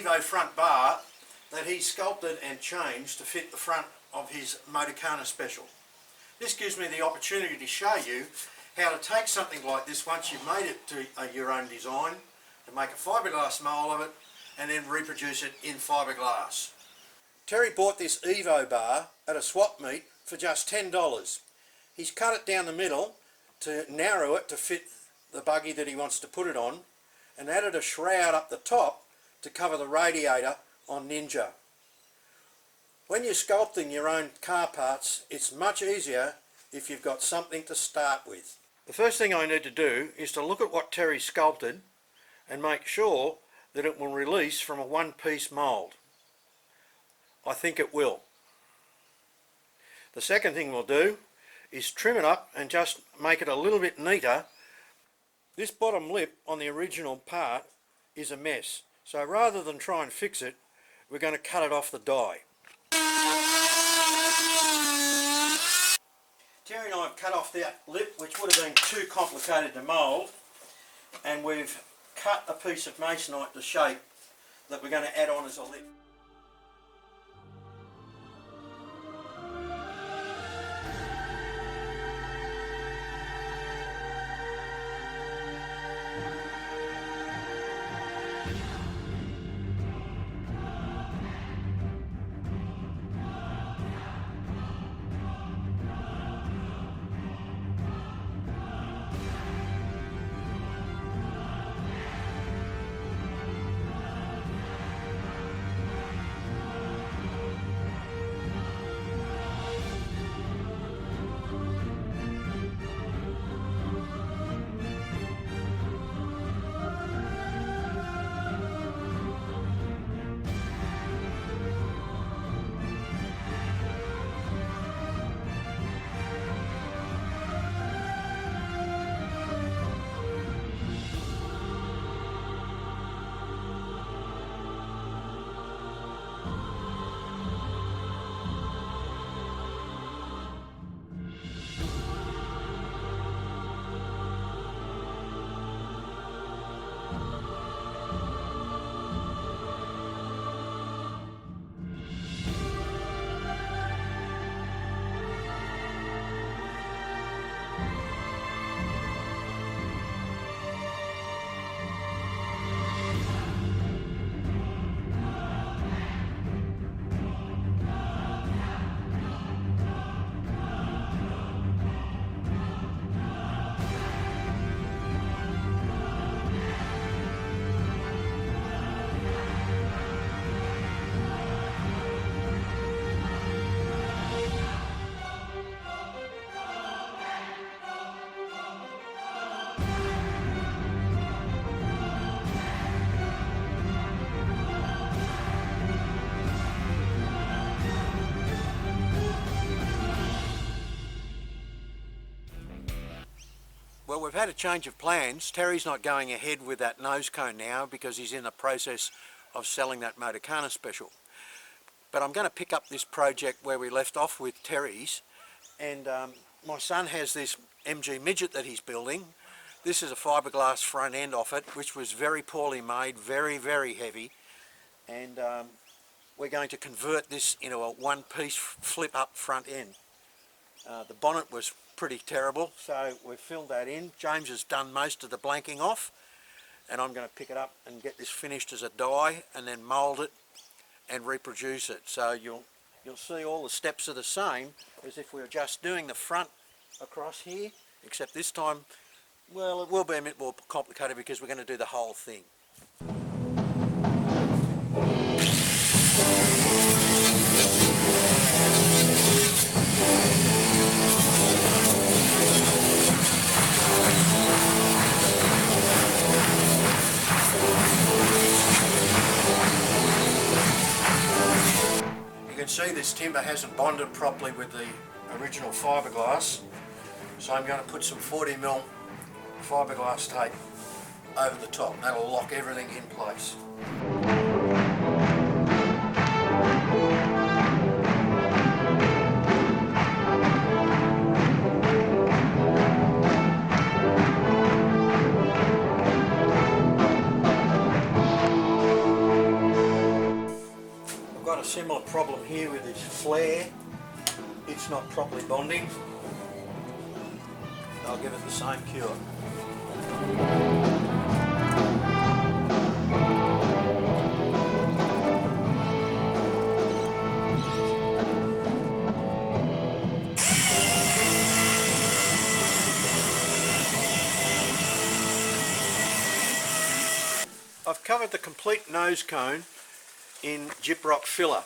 Evo front bar that he sculpted and changed to fit the front of his Motorcana Special. This gives me the opportunity to show you how to take something like this once you've made it to your own design, to make a fiberglass mould of it and then reproduce it in fiberglass. Terry bought this Evo bar at a swap meet for just $10. He's cut it down the middle to narrow it to fit the buggy that he wants to put it on, and added a shroud up the top to cover the radiator on Ninja. When you're sculpting your own car parts, it's much easier if you've got something to start with. The first thing I need to do is to look at what Terry sculpted and make sure that it will release from a one-piece mould. I think it will. The second thing we'll do is trim it up and just make it a little bit neater. This bottom lip on the original part is a mess, so rather than try and fix it, we're going to cut it off the die. Terry and I have cut off that lip, which would have been too complicated to mould, and we've cut a piece of masonite to shape that we're going to add on as a lip. Well, we've had a change of plans. Terry's not going ahead with that nose cone now because he's in the process of selling that Motorcana Special. But I'm going to pick up this project where we left off with Terry's, and my son has this MG Midget that he's building. This is a fiberglass front end off it, which was very poorly made, very, very heavy, and we're going to convert this into a one-piece flip-up front end. The bonnet was pretty terrible, so we've filled that in. James has done most of the blanking off, and I'm going to pick it up and get this finished as a die and then mould it and reproduce it. So you'll see all the steps are the same as if we were just doing the front across here, except this time, well, it will be a bit more complicated because we're going to do the whole thing. You can see this timber hasn't bonded properly with the original fiberglass, so I'm going to put some 40mm fiberglass tape over the top. That'll lock everything in place. got a similar problem here with this flare. It's not properly bonding. I'll give it the same cure. I've covered the complete nose cone in gyprock filler,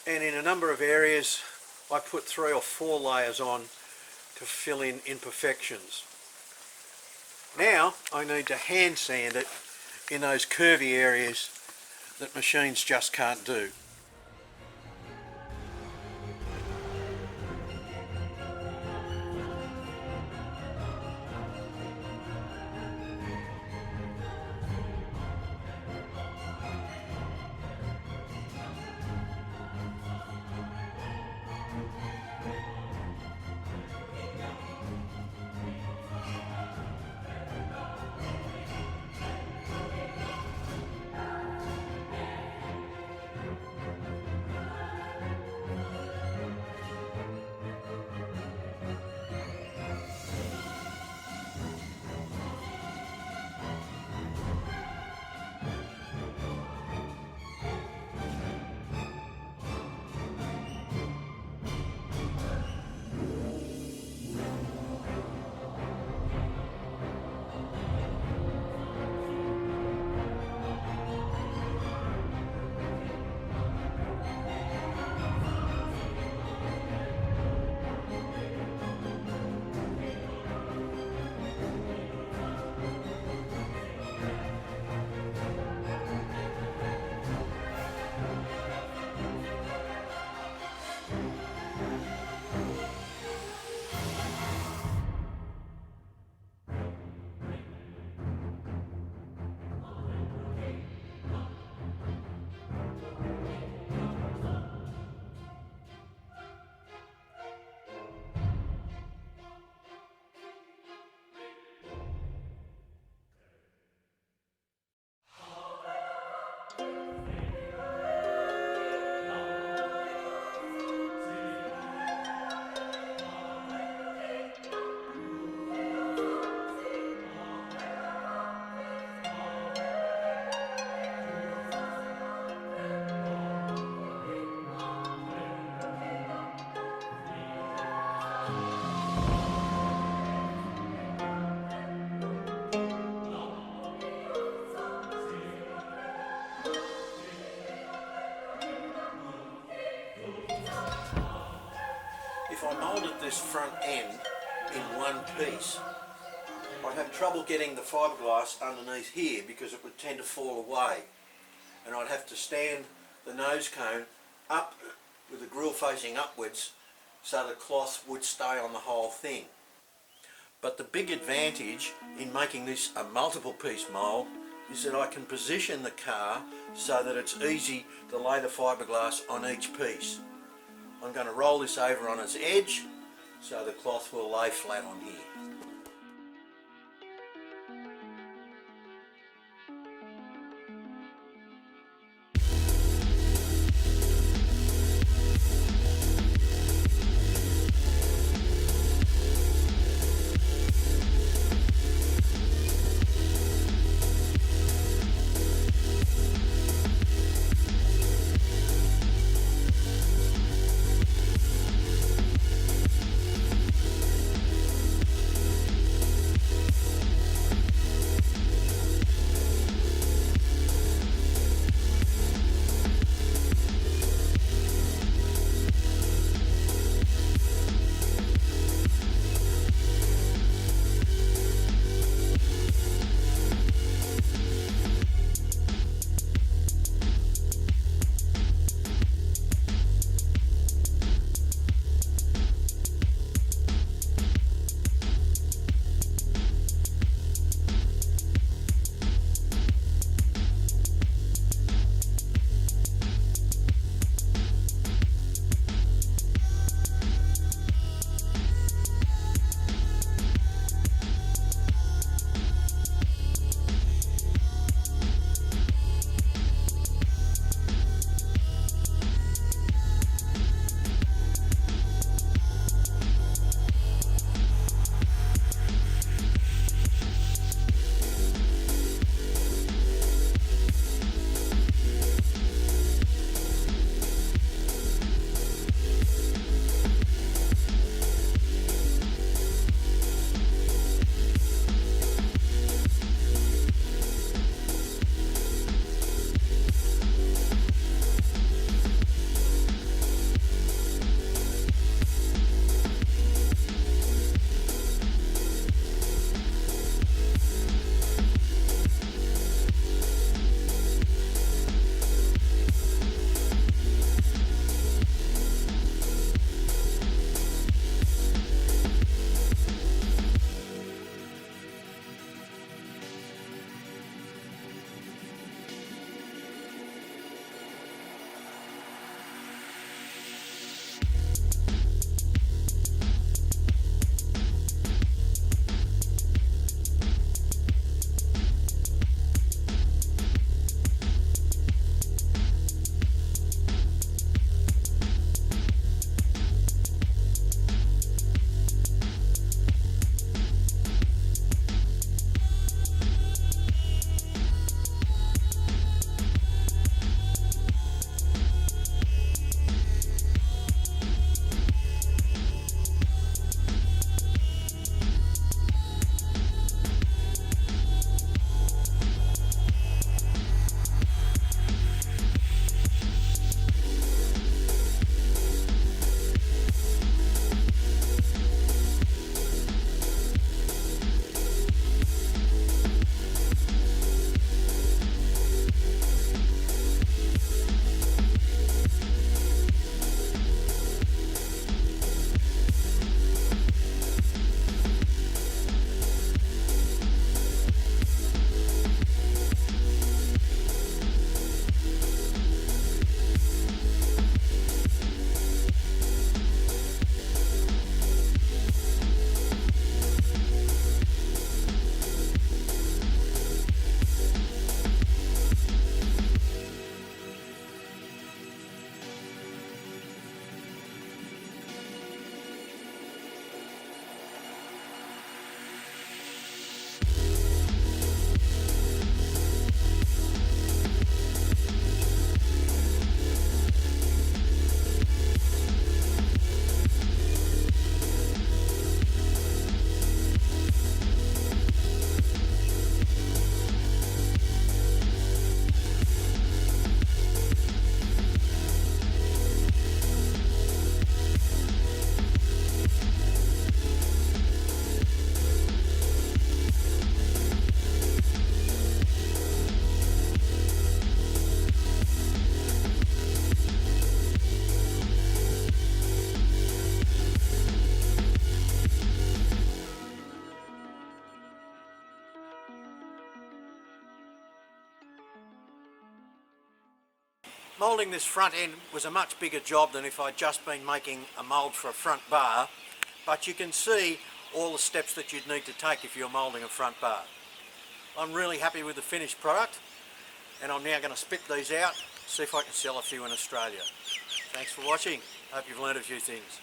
and in a number of areas I put 3 or 4 layers on to fill in imperfections. Now I need to hand sand it in those curvy areas that machines just can't do. If I moulded this front end in one piece, I'd have trouble getting the fiberglass underneath here because it would tend to fall away, and I'd have to stand the nose cone up with the grill facing upwards so the cloth would stay on the whole thing. But the big advantage in making this a multiple piece mould is that I can position the car so that it's easy to lay the fiberglass on each piece. I'm going to roll this over on its edge so the cloth will lay flat on here. Moulding this front end was a much bigger job than if I'd just been making a mould for a front bar, but you can see all the steps that you'd need to take if you're moulding a front bar. I'm really happy with the finished product, and I'm now going to spit these out, see if I can sell a few in Australia. Thanks for watching. Hope you've learned a few things.